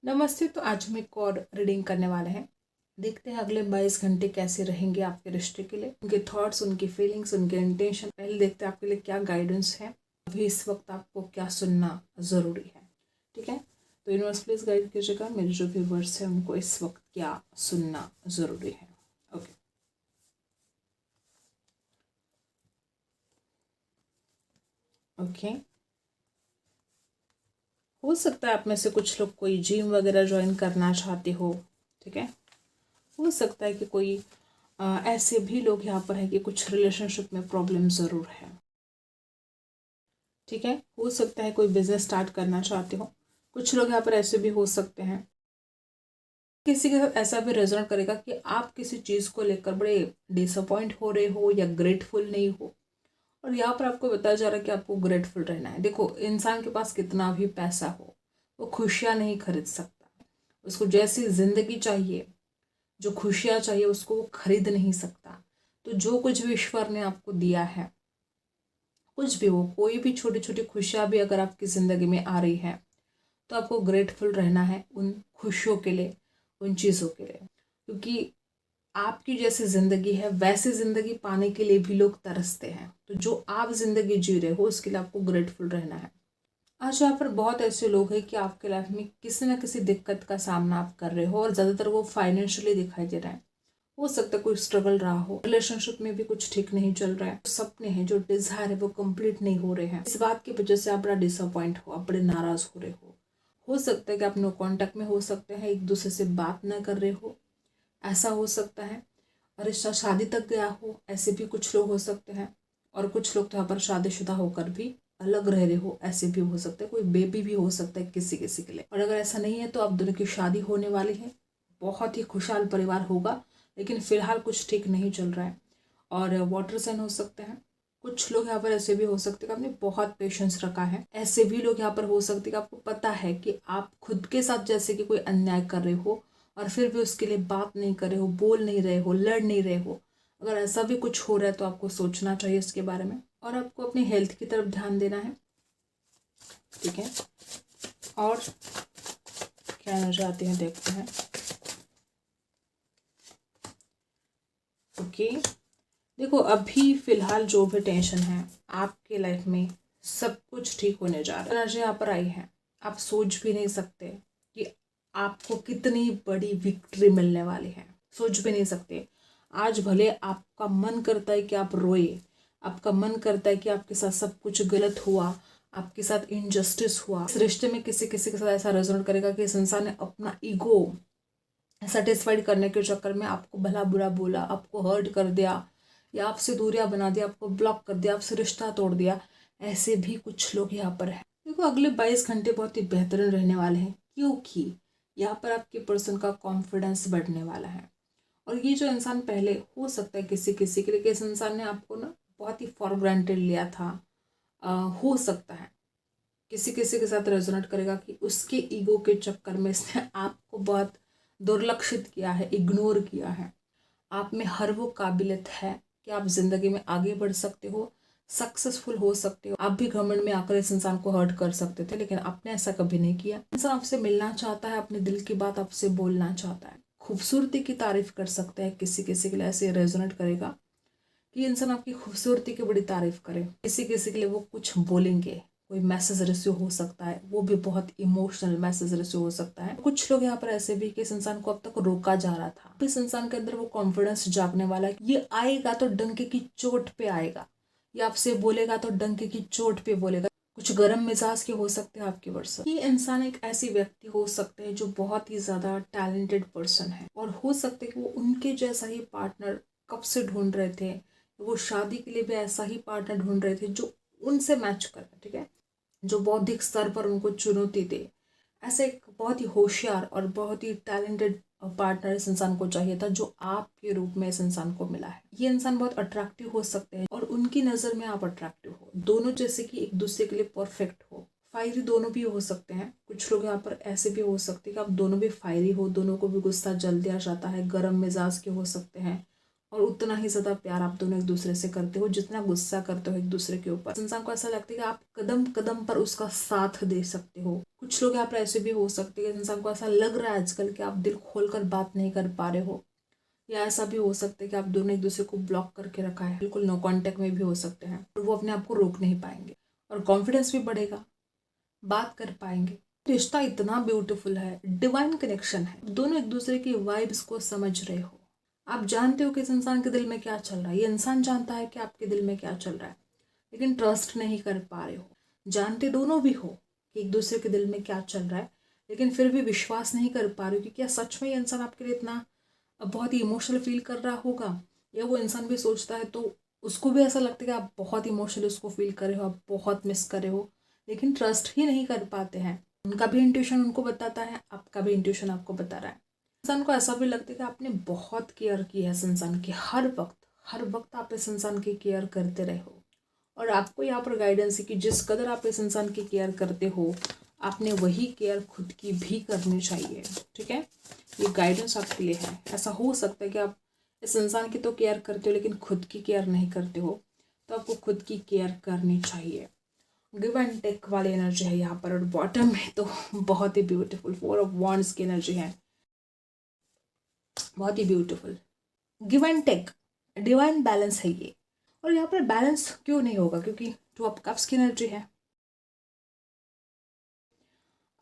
नमस्ते। तो आज हम एक और रीडिंग करने वाले हैं। देखते हैं अगले 22 घंटे कैसे रहेंगे आपके रिश्ते के लिए, उनके थॉट्स, उनकी फीलिंग्स, उनके इंटेंशन। पहले देखते हैं आपके लिए क्या गाइडेंस है, अभी इस वक्त आपको क्या सुनना ज़रूरी है। ठीक है, तो यूनिवर्स प्लीज़ गाइड कीजिएगा, मेरे जो व्यूवर्स हैं उनको इस वक्त क्या सुनना ज़रूरी है। Okay, okay. हो सकता है आप में से कुछ लोग कोई जिम वगैरह ज्वाइन करना चाहते हो। ठीक है, हो सकता है कि कोई ऐसे भी लोग यहाँ पर है कि कुछ रिलेशनशिप में प्रॉब्लम ज़रूर है। ठीक है, हो सकता है कोई बिजनेस स्टार्ट करना चाहते हो। कुछ लोग यहाँ पर ऐसे भी हो सकते हैं। किसी के साथ ऐसा भी रेजोनेट करेगा कि आप किसी चीज़ को लेकर बड़े डिसअपॉइंट हो रहे हो या ग्रेटफुल नहीं हो, और यहाँ पर आपको बताया जा रहा है कि आपको ग्रेटफुल रहना है। देखो, इंसान के पास कितना भी पैसा हो, वो खुशियाँ नहीं खरीद सकता। उसको जैसी जिंदगी चाहिए, जो खुशियाँ चाहिए, उसको वो खरीद नहीं सकता। तो जो कुछ भी ईश्वर ने आपको दिया है, कुछ भी हो, कोई भी छोटी छोटी खुशियाँ भी अगर आपकी ज़िंदगी में आ रही है, तो आपको ग्रेटफुल रहना है उन खुशियों के लिए, उन चीज़ों के लिए। क्योंकि आपकी जैसी ज़िंदगी है वैसी ज़िंदगी पाने के लिए भी लोग तरसते हैं। तो जो आप ज़िंदगी जी रहे हो उसके लिए आपको ग्रेटफुल रहना है। आज यहाँ पर बहुत ऐसे लोग हैं कि आपके लाइफ में किसी ना किसी दिक्कत का सामना आप कर रहे हो, और ज़्यादातर वो फाइनेंशियली दिखाई दे रहा है। हो सकता है कोई स्ट्रगल रहा हो, रिलेशनशिप में भी कुछ ठीक नहीं चल रहा है, सपने हैं, जो डिजायर है वो कंप्लीट नहीं हो रहे हैं। इस बात की वजह से आप बड़ा डिसअपॉइंट हो, आप बड़े नाराज हो रहे हो सकता है कि आप नो कांटेक्ट में हो सकते हैं, एक दूसरे से बात ना कर रहे हो, ऐसा हो सकता है। और रिश्ता शादी तक गया हो, ऐसे भी कुछ लोग हो सकते हैं। और कुछ लोग तो यहाँ पर शादीशुदा होकर भी अलग रह रहे हो, ऐसे भी हो सकते हैं। कोई बेबी भी हो सकता है किसी किसी के लिए। और अगर ऐसा नहीं है तो आप दोनों की शादी होने वाली है, बहुत ही खुशहाल परिवार होगा। लेकिन फिलहाल कुछ ठीक नहीं चल रहा है। और वाटर साइन हो सकते हैं। कुछ लोग यहाँ पर ऐसे भी हो सकते हैं कि आपने बहुत पेशेंस रखा है। ऐसे भी लोग यहाँ पर हो सकते हैं कि आपको पता है कि आप खुद के साथ जैसे कि कोई अन्याय कर रहे हो, और फिर भी उसके लिए बात नहीं कर रहे हो, बोल नहीं रहे हो, लड़ नहीं रहे हो। अगर ऐसा भी कुछ हो रहा है तो आपको सोचना चाहिए इसके बारे में, और आपको अपनी हेल्थ की तरफ ध्यान देना है। ठीक है, और क्या कहना चाहते हैं देखते हैं। ओके, देखो, अभी फिलहाल जो भी टेंशन है आपके लाइफ में, सब कुछ ठीक होने जा रहा है। एनर्जी यहाँ पर आई है, आप सोच भी नहीं सकते कि आपको कितनी बड़ी विक्ट्री मिलने वाली है। सोच भी नहीं सकते। आज भले आपका मन करता है कि आप रोए, आपका मन करता है कि आपके साथ सब कुछ गलत हुआ, आपके साथ इनजस्टिस हुआ। इस रिश्ते में किसी किसी के साथ ऐसा रेजोनेट करेगा कि इस इंसान ने अपना ईगो सेटिस्फाइड करने के चक्कर में आपको भला बुरा बोला, आपको हर्ट कर दिया, या आपसे दूरियां बना दिया, आपको ब्लॉक कर दिया, आपसे रिश्ता तोड़ दिया। ऐसे भी कुछ लोग यहाँ पर हैं। देखो, अगले 22 घंटे बहुत ही बेहतरीन रहने वाले हैं, क्योंकि यहाँ पर आपके पर्सन का कॉन्फिडेंस बढ़ने वाला है। और ये जो इंसान पहले हो सकता है किसी किसी के लिए कि इस इंसान ने आपको ना बहुत ही फॉर ग्रांटेड लिया था, हो सकता है किसी किसी के साथ रेजोनेट करेगा कि उसके ईगो के चक्कर में इसने आपको बहुत दुर्लक्षित किया है, इग्नोर किया है। आप में हर वो काबिलियत है कि आप जिंदगी में आगे बढ़ सकते हो, सक्सेसफुल हो सकते हो। आप भी घमंड में आकर इस इंसान को हर्ट कर सकते थे, लेकिन आपने ऐसा कभी नहीं किया। इंसान आपसे मिलना चाहता है, अपने दिल की बात आपसे बोलना चाहता है, खूबसूरती की तारीफ कर सकता है। किसी किसी के लिए ऐसे रेजोनेट करेगा कि इंसान आपकी खूबसूरती की बड़ी तारीफ करे। किसी किसी के लिए वो कुछ बोलेंगे, कोई मैसेज रिसीव हो सकता है, वो भी बहुत इमोशनल मैसेज रिसीव हो सकता है। कुछ लोग यहाँ पर ऐसे भी कि इस इंसान को अब तक रोका जा रहा था, इस इंसान के अंदर वो कॉन्फिडेंस जागने वाला है। ये आएगा तो डंके की चोट पे आएगा, ये आपसे बोलेगा तो डंके की चोट पे बोलेगा। कुछ गर्म मिजाज के हो सकते हैं आपके वर्षा। ये इंसान एक ऐसी व्यक्ति हो सकते हैं जो बहुत ही ज्यादा टैलेंटेड पर्सन है, और हो सकते है कि वो उनके जैसा ही पार्टनर कब से ढूंढ रहे थे। वो शादी के लिए भी ऐसा ही पार्टनर ढूंढ रहे थे जो उनसे मैच करे। ठीक है, जो बौद्धिक स्तर पर उनको चुनौती दे। ऐसे एक बहुत ही होशियार और बहुत ही टैलेंटेड पार्टनर इस इंसान को चाहिए था, जो आपके रूप में इस इंसान को मिला है। ये इंसान बहुत अट्रैक्टिव हो सकते हैं, और उनकी नज़र में आप अट्रैक्टिव हो, दोनों जैसे कि एक दूसरे के लिए परफेक्ट हो। फायरी दोनों भी हो सकते हैं। कुछ लोग यहाँ पर ऐसे भी हो सकते हैं कि आप दोनों भी फायरी हो, दोनों को भी गुस्सा जल्दी आ जाता है, गर्म मिजाज के हो सकते हैं, और उतना ही ज़्यादा प्यार आप दोनों एक दूसरे से करते हो जितना गुस्सा करते हो एक दूसरे के ऊपर। इंसान को ऐसा लगता है कि आप कदम कदम पर उसका साथ दे सकते हो। कुछ लोग यहाँ पर ऐसे भी हो सकते हैं, इंसान को ऐसा लग रहा है आजकल कि आप दिल खोल कर बात नहीं कर पा रहे हो, या ऐसा भी हो सकता है कि आप दोनों एक दूसरे को ब्लॉक करके रखा है, बिल्कुल नो कांटेक्ट में भी हो सकते हैं, और वो अपने आप को रोक नहीं पाएंगे और कॉन्फिडेंस भी बढ़ेगा, बात कर पाएंगे। रिश्ता इतना ब्यूटीफुल है, डिवाइन कनेक्शन है, दोनों एक दूसरे की वाइब्स को समझ रहे हो। आप जानते हो कि इस इंसान के दिल में क्या चल रहा है, ये इंसान जानता है कि आपके दिल में क्या चल रहा है, लेकिन ट्रस्ट नहीं कर पा रहे हो। जानते दोनों भी हो कि एक दूसरे के दिल में क्या चल रहा है, लेकिन फिर भी विश्वास नहीं कर पा रहे हो कि क्या सच में ये इंसान आपके लिए इतना बहुत ही इमोशनल फील कर रहा होगा, या वो इंसान भी सोचता है तो उसको भी ऐसा लगता है कि आप बहुत इमोशनल उसको फील कर रहे हो, आप बहुत मिस कर रहे हो, लेकिन ट्रस्ट ही नहीं कर पाते हैं। उनका भी इंट्यूशन उनको बताता है, आपका भी इंट्यूशन आपको बता रहा है। इंसान को ऐसा भी लगता है कि आपने बहुत केयर की है इस इंसान की, हर वक्त आप इस इंसान की केयर करते रहे हो, और आपको यहाँ पर गाइडेंस है कि जिस कदर आप इस इंसान की केयर करते हो, आपने वही केयर खुद की भी करनी चाहिए। ठीक है, ये गाइडेंस आपके लिए है। ऐसा हो सकता है कि आप इस इंसान की तो केयर करते हो लेकिन खुद की केयर नहीं करते हो, तो आपको खुद की केयर करनी चाहिए। गिव एंड टेक वाली एनर्जी है यहाँ पर, और बॉटम में तो बहुत ही ब्यूटीफुल 4 ऑफ वॉन्ड्स की एनर्जी है, बहुत ही beautiful. Give and take, divine balance है ये। और यहाँ पर बैलेंस क्यों नहीं होगा, क्योंकि 2 ऑफ कप्स की एनर्जी है।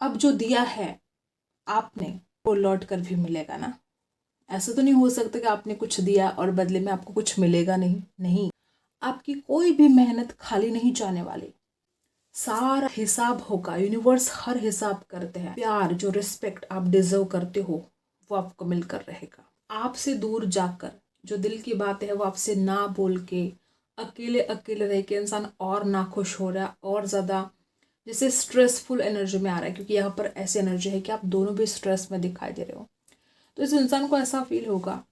अब जो दिया है आपने वो लौट कर भी मिलेगा ना। ऐसा तो नहीं हो सकता कि आपने कुछ दिया और बदले में आपको कुछ मिलेगा नहीं। आपकी कोई भी मेहनत खाली नहीं जाने वाली, सारा हिसाब होगा। यूनिवर्स हर हिसाब करते हैं। प्यार, जो रिस्पेक्ट आप डिजर्व करते हो वो आपको मिलकर रहेगा। आपसे दूर जाकर जो दिल की बातें है वो आपसे ना बोल के अकेले अकेले रह के इंसान और ना खुश हो रहा है, और ज़्यादा जैसे स्ट्रेसफुल एनर्जी में आ रहा है, क्योंकि यहाँ पर ऐसी एनर्जी है कि आप दोनों भी स्ट्रेस में दिखाई दे रहे हो। तो इस इंसान को ऐसा फील होगा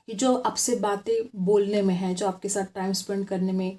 कि जो आपसे बातें बोलने में है, जो आपके साथ टाइम स्पेंड करने में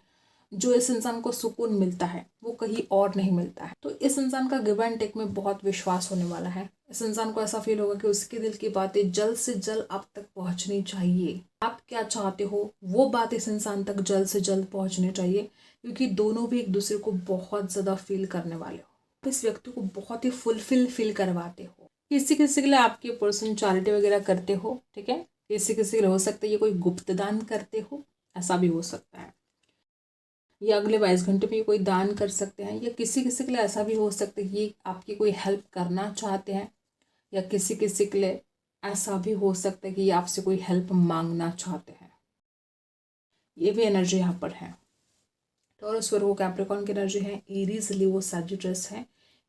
जो इस इंसान को सुकून मिलता है वो कहीं और नहीं मिलता है। तो इस इंसान का गिव एंड टेक में बहुत विश्वास होने वाला है। इस इंसान को ऐसा फील होगा कि उसके दिल की बातें जल्द से जल्द आप तक पहुंचनी चाहिए। आप क्या चाहते हो वो बात इस इंसान तक जल्द से जल्द पहुंचनी चाहिए, क्योंकि दोनों भी एक दूसरे को बहुत ज़्यादा फील करने वाले हो। आप इस व्यक्ति को बहुत ही फुलफिल फील करवाते हो। किसी किसी के लिए आपके पर्सन चैरिटी वगैरह करते हो, ठीक है। किसी किसी के लिए हो सकता है ये कोई गुप्त दान करते हो, ऐसा भी हो सकता है, या अगले 22 घंटे में कोई दान कर सकते हैं, या किसी किसी के लिए ऐसा भी हो सकता है कि आपकी कोई हेल्प करना चाहते हैं, या किसी किसी के लिए ऐसा भी हो सकता है कि ये आपसे कोई हेल्प मांगना चाहते हैं। ये भी एनर्जी यहाँ पर है। टॉरस, वर्गो, कैप्रिकॉर्न की एनर्जी है। एरीज, लियो, सजिटस है।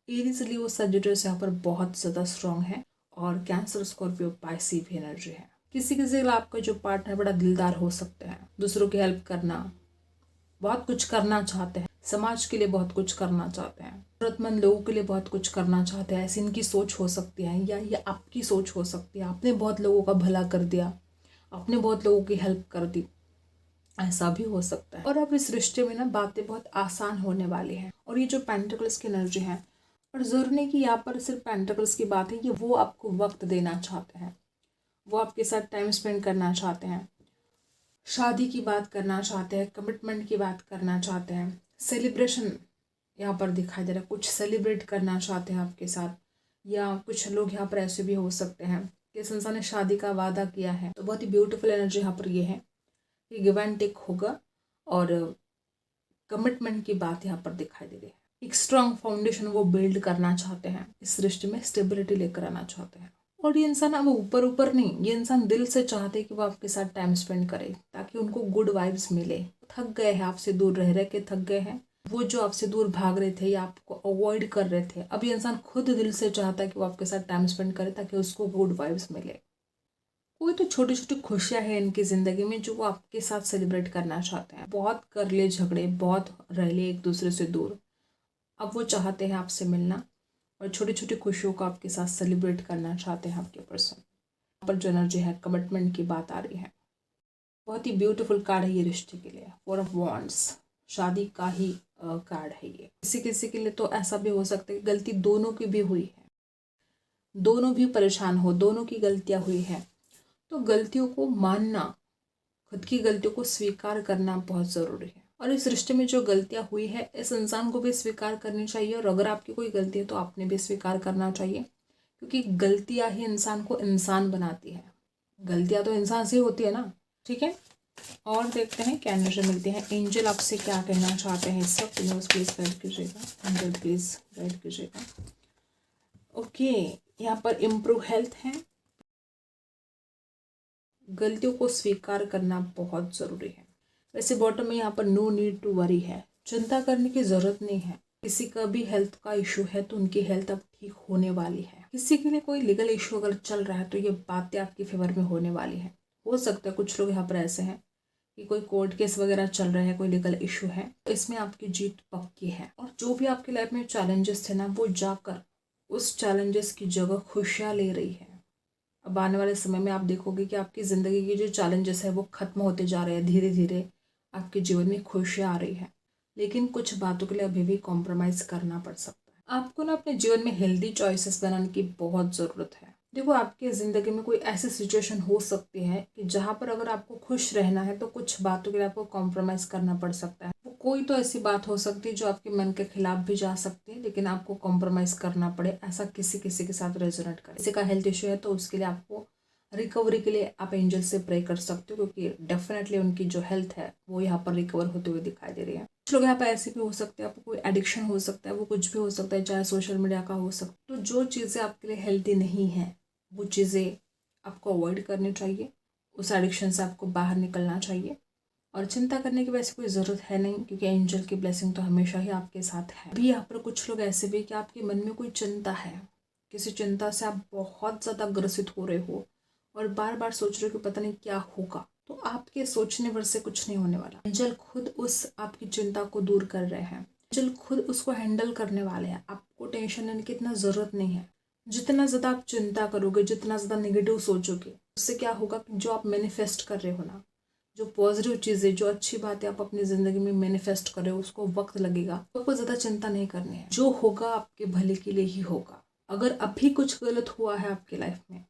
एरीज, लियो, सजिटस यहाँ पर बहुत ज़्यादा स्ट्रांग है, और कैंसर, स्कॉर्पियो, पाइसी भी एनर्जी है। किसी किसी के लिए आपका जो पार्टनर बड़ा दिलदार हो सकते हैं, दूसरों की हेल्प करना, बहुत कुछ करना चाहते हैं, समाज के लिए बहुत कुछ करना चाहते हैं, जरूरतमंद लोगों के लिए बहुत कुछ करना चाहते हैं। ऐसी इनकी सोच हो सकती है, या ये आपकी सोच हो सकती है। आपने बहुत लोगों का भला कर दिया, आपने बहुत लोगों की हेल्प कर दी, ऐसा भी हो सकता है। और अब इस रिश्ते में ना बातें बहुत आसान होने वाली हैं। और ये जो पेंटिकल्स की एनर्जी है, और जरूरी नहीं कि यहाँ पर सिर्फ पेंटिकल्स की बात है, ये वो आपको वक्त देना चाहते हैं, वो आपके साथ टाइम स्पेंड करना चाहते हैं, शादी की बात करना चाहते हैं, कमिटमेंट की बात करना चाहते हैं, सेलिब्रेशन यहाँ पर दिखाई दे रहा है, कुछ सेलिब्रेट करना चाहते हैं आपके साथ। या कुछ लोग यहाँ पर ऐसे भी हो सकते हैं कि इस इंसान ने शादी का वादा किया है। तो बहुत ही ब्यूटीफुल एनर्जी यहाँ पर ये है कि गिव एंड टेक होगा, और कमिटमेंट की बात यहाँ पर दिखाई दे रही है। एक स्ट्रांग फाउंडेशन वो बिल्ड करना चाहते हैं, इस रिश्ते में स्टेबिलिटी लेकर आना चाहते हैं। और ये इंसान अब ऊपर ऊपर नहीं, ये इंसान दिल से चाहते हैं कि वो आपके साथ टाइम स्पेंड करे, ताकि उनको गुड वाइब्स मिले। थक गए हैं आपसे दूर रह रह के, थक गए हैं। वो जो आपसे दूर भाग रहे थे या आपको अवॉइड कर रहे थे, अब ये इंसान खुद दिल से चाहता है कि वो आपके साथ टाइम स्पेंड करे, ताकि उसको गुड वाइब्स मिले। कोई तो छोटी छोटी खुशियां हैं इनकी ज़िंदगी में जो वो आपके साथ सेलिब्रेट करना चाहते हैं। बहुत कर लिए झगड़े, बहुत रह लिए एक दूसरे से दूर, अब वो चाहते हैं आपसे मिलना, और छोटी छोटी खुशियों को आपके साथ सेलिब्रेट करना चाहते हैं आपके पर्सन। यहाँ पर जो एनर्जी है, कमिटमेंट की बात आ रही है। बहुत ही ब्यूटीफुल कार्ड है ये रिश्ते के लिए। 4 ऑफ वॉन्ड्स, शादी का ही कार्ड है ये। किसी किसी के लिए तो ऐसा भी हो सकता है कि गलती दोनों की भी हुई है, दोनों भी परेशान हो, दोनों की गलतियां हुई है। तो गलतियों को मानना खुद की गलतियों को स्वीकार करना बहुत ज़रूरी है, और इस रिश्ते में जो गलतियाँ हुई है इस इंसान को भी स्वीकार करनी चाहिए, और अगर आपकी कोई गलती है तो आपने भी स्वीकार करना चाहिए, क्योंकि गलतियाँ ही इंसान को इंसान बनाती है। गलतियाँ तो इंसान से होती है ना। ठीक है, और देखते हैं क्या एनर्जी मिलती है। एंजल आपसे क्या कहना चाहते हैं, सब न्यूज़ प्लीज गाइड कीजिएगा, एंजल प्लीज गाइड कीजिएगा। ओके, यहाँ पर इम्प्रूव हेल्थ है। गलतियों को स्वीकार करना बहुत ज़रूरी है। वैसे बॉटम में यहाँ पर नो नीड टू वरी है, चिंता करने की ज़रूरत नहीं है। किसी का भी हेल्थ का इशू है तो उनकी हेल्थ अब ठीक होने वाली है। किसी के लिए कोई लीगल इशू अगर चल रहा है तो ये बातें आपके फेवर में होने वाली है। हो सकता है कुछ लोग यहाँ पर ऐसे हैं कि कोई कोर्ट केस वगैरह चल रहा है, कोई लीगल इशू है, तो इसमें आपकी जीत पक्की है। और जो भी आपकी लाइफ में चैलेंजेस थे ना, वो जाकर उस चैलेंजेस की जगह खुशियाँ ले रही है। अब आने वाले समय में आप देखोगे कि आपकी ज़िंदगी के जो चैलेंजेस है वो ख़त्म होते जा रहे हैं। धीरे धीरे आपके जीवन में खुशियाँ आ रही है, लेकिन कुछ बातों के लिए अभी भी कॉम्प्रोमाइज़ करना पड़ सकता है। आपको ना अपने जीवन में हेल्दी चॉइसेस बनाने की बहुत ज़रूरत है। देखो, आपकी ज़िंदगी में कोई ऐसी सिचुएशन हो सकती है कि जहाँ पर अगर आपको खुश रहना है तो कुछ बातों के लिए आपको कॉम्प्रोमाइज़ करना पड़ सकता है। वो कोई तो ऐसी बात हो सकती है जो आपके मन के खिलाफ भी जा सकती है, लेकिन आपको कॉम्प्रोमाइज़ करना पड़े, ऐसा किसी किसी के साथ रेजोनेट करे। किसी का हेल्थ इशू है तो उसके लिए आपको रिकवरी के लिए आप एंजल से प्रे कर सकते हो, क्योंकि डेफिनेटली उनकी जो हेल्थ है वो यहाँ पर रिकवर होते हुए दिखाई दे रही है। कुछ लोग यहाँ पर ऐसे भी हो सकते हैं, आपको कोई एडिक्शन हो सकता है, वो कुछ भी हो सकता है, चाहे सोशल मीडिया का हो सकता है। तो जो चीज़ें आपके लिए हेल्दी नहीं है वो चीज़ें आपको अवॉइड करनी चाहिए। उस एडिक्शन से आपको बाहर निकलना चाहिए, और चिंता करने की वैसे कोई ज़रूरत है नहीं, क्योंकि एंजल की ब्लेसिंग तो हमेशा ही आपके साथ है। अभी यहाँ पर कुछ लोग ऐसे भी कि आपके मन में कोई चिंता है, किसी चिंता से आप बहुत ज़्यादा ग्रसित हो रहे हो और बार बार सोच रहे हो कि पता नहीं क्या होगा, तो आपके सोचने भर से कुछ नहीं होने वाला। एंजल खुद उस आपकी चिंता को दूर कर रहे हैं। एंजल खुद उसको हैंडल करने वाले हैं। आपको टेंशन लेने की इतना ज़रूरत नहीं है। जितना ज़्यादा आप चिंता करोगे, जितना ज़्यादा नेगेटिव सोचोगे, उससे क्या होगा कि जो आप मैनिफेस्ट कर रहे हो ना, जो पॉजिटिव चीज़ें, जो अच्छी बातें आप अपनी ज़िंदगी में मैनिफेस्ट कर रहे हो, उसको वक्त लगेगा। आपको ज़्यादा चिंता नहीं करनी है। जो होगा आपके भले के लिए ही होगा। अगर अभी कुछ गलत हुआ है आपकी लाइफ में,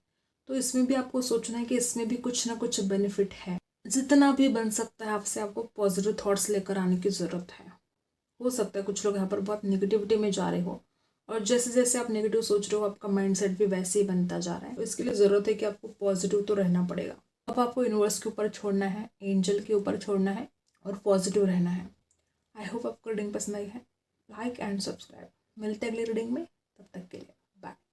तो इसमें भी आपको सोचना है कि इसमें भी कुछ ना कुछ बेनिफिट है। जितना भी बन सकता है आपसे, आपको पॉजिटिव थॉट्स लेकर आने की ज़रूरत है। हो सकता है कुछ लोग यहाँ पर बहुत नेगेटिविटी में जा रहे हो, और जैसे जैसे आप नेगेटिव सोच रहे हो आपका माइंडसेट भी वैसे ही बनता जा रहा है। तो इसके लिए ज़रूरत है कि आपको पॉजिटिव तो रहना पड़ेगा। अब आपको यूनिवर्स के ऊपर छोड़ना है, एंजल के ऊपर छोड़ना है, और पॉजिटिव रहना है। आई होप आपको रीडिंग पसंद आई है। Like and subscribe. मिलते हैं अगली रीडिंग में, तब तक के लिए बाय।